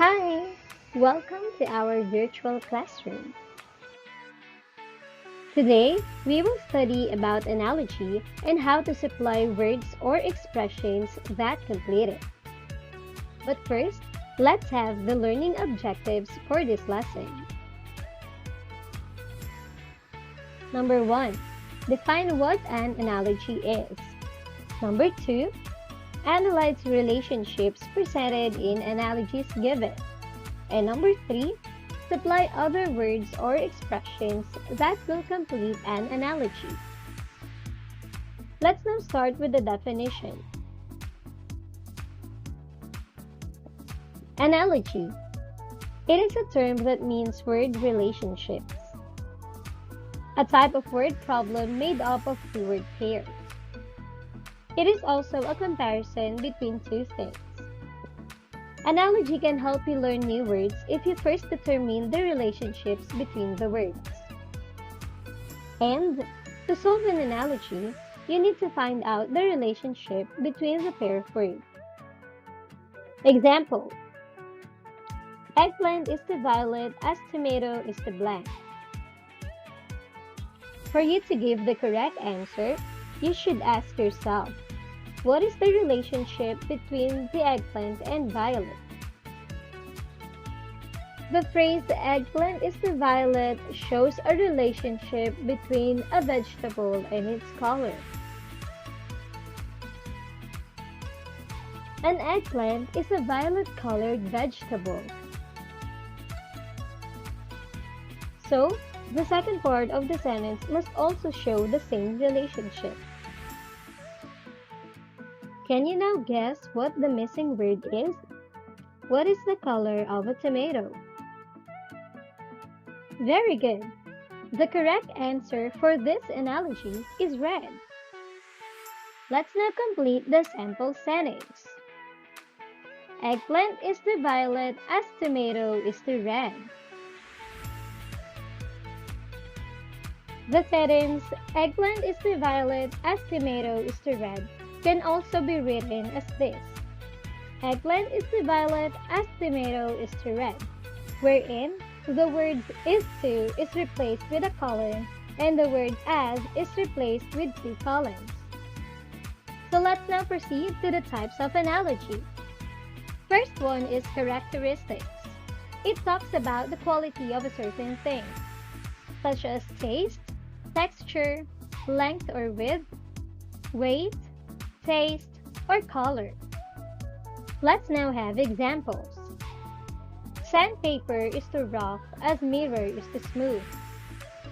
Hi! Welcome to our virtual classroom. Today, we will study about analogy and how to supply words or expressions that complete it. But first, let's have the learning objectives for this lesson. Number 1. Define what an analogy is. Number 2. Analyze relationships presented in analogies given. And number 3, supply other words or expressions that will complete an analogy. Let's now start with the definition. Analogy. It is a term that means word relationships. A type of word problem made up of two word pairs. It is also a comparison between two things. Analogy can help you learn new words if you first determine the relationships between the words. And to solve an analogy, you need to find out the relationship between the pair of words. Example: eggplant is the violet as tomato is the blank. For you to give the correct answer, you should ask yourself, what is the relationship between the eggplant and violet? The phrase "the eggplant is the violet" shows a relationship between a vegetable and its color. An eggplant is a violet-colored vegetable. So, the second part of the sentence must also show the same relationship. Can you now guess what the missing word is? What is the color of a tomato? Very good. The correct answer for this analogy is red. Let's now complete the sample sentence. Eggplant is the violet as tomato is the red. The sentence, eggplant is the violet as tomato is the red, can also be written as this. Eggplant is the violet as tomato is the red, wherein the word is to is replaced with a colon and the word as is replaced with two colons. So let's now proceed to the types of analogy. First one is characteristics. It talks about the quality of a certain thing, such as taste, texture, length or width, weight, taste, or color. Let's now have examples. Sandpaper is the rough as mirror is the smooth.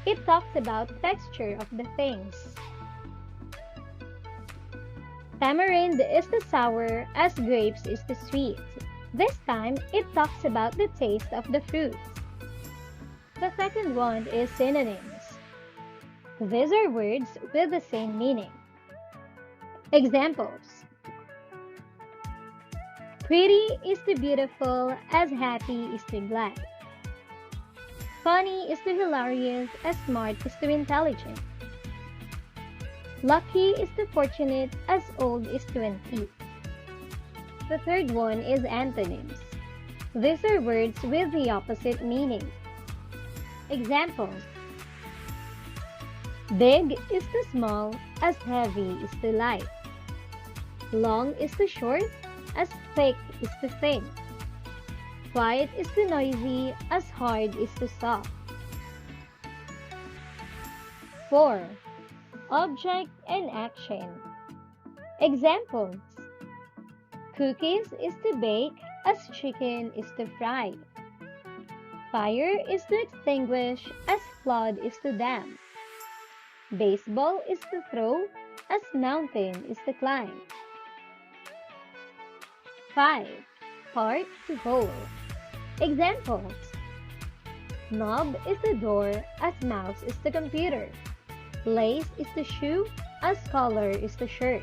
It talks about texture of the things. Tamarind is the sour as grapes is the sweet. This time, it talks about the taste of the fruits. The second one is synonyms. These are words with the same meaning. Examples. Pretty is the beautiful as happy is the glad. Funny is the hilarious as smart is the intelligent. Lucky is the fortunate as old is 20. The third one is antonyms. These are words with the opposite meaning. Examples. Big is the small as heavy is the light. Long is the short as thick is the thin. Quiet is the noisy as hard is the soft. 4. Object and action. Examples. Cookies is to bake as chicken is to fry. Fire is to extinguish as flood is to dam. Baseball is to throw as mountain is to climb. 5. Part to whole. Examples. Knob is the door as mouse is the computer. Lace is the shoe as collar is the shirt.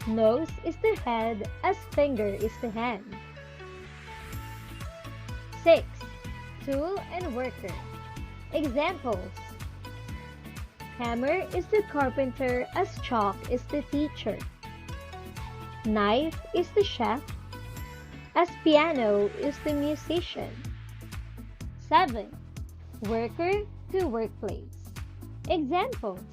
Nose is the head as finger is the hand. 6. Tool and worker. Examples. Hammer is the carpenter as chalk is the teacher. Knife is the chef as piano is the musician. 7. Worker to workplace. Examples: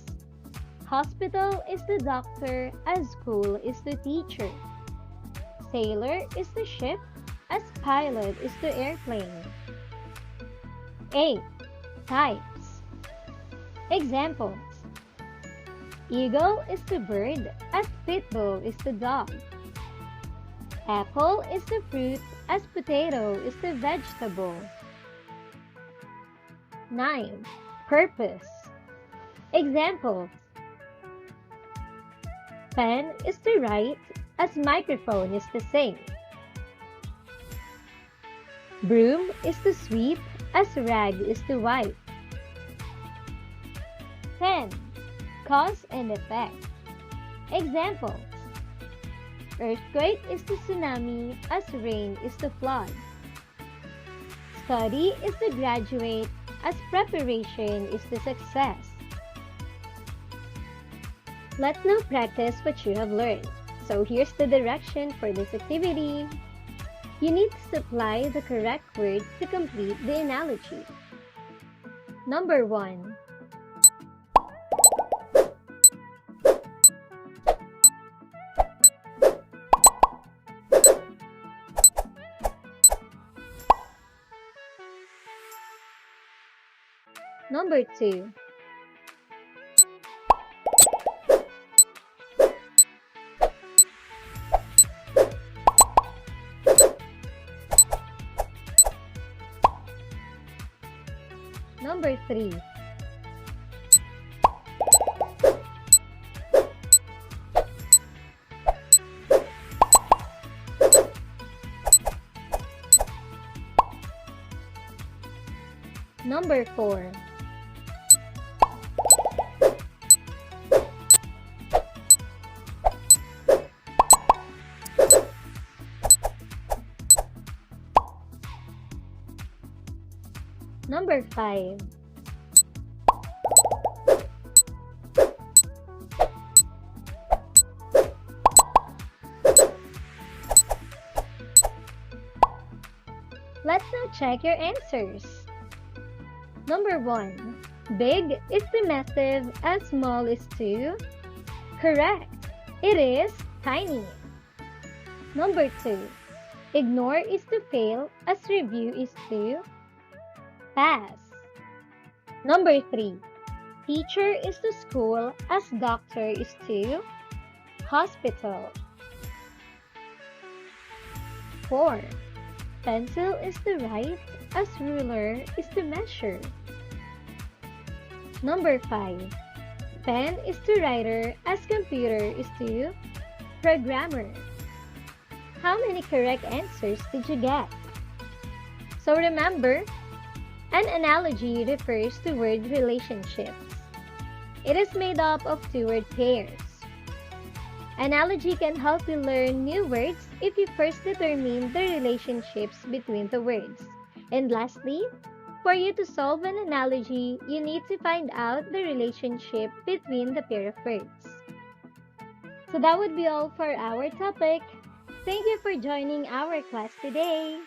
hospital is the doctor as school is the teacher. Sailor is the ship as pilot is the airplane. 8. Types. Examples: eagle is the bird as pitbull is the dog. Apple is the fruit as potato is the vegetable. 9. Purpose. Examples: pen is to write as microphone is to sing. Broom is to sweep as rag is to wipe. 10. Cause and effect. Examples: earthquake is the tsunami as rain is the flood. Study is to graduate as preparation is the success. Let's now practice what you have learned. So here's the direction for this activity. You need to supply the correct word to complete the analogy. Number 1. Number 2. Number 3. Number 4. Number 5. Let's now check your answers. Number 1. Big is the massive as small is to. Correct. It is tiny. Number 2. Ignore is to fail as review is to. Pass. Number 3. Teacher is to school as doctor is to. Hospital. 4. Pencil is to write as ruler is to measure. Number 5. Pen is to writer as computer is to. Programmer. How many correct answers did you get? So remember, an analogy refers to word relationships. It is made up of two word pairs. Analogy can help you learn new words if you first determine the relationships between the words. And lastly, for you to solve an analogy, you need to find out the relationship between the pair of words. So that would be all for our topic. Thank you for joining our class today.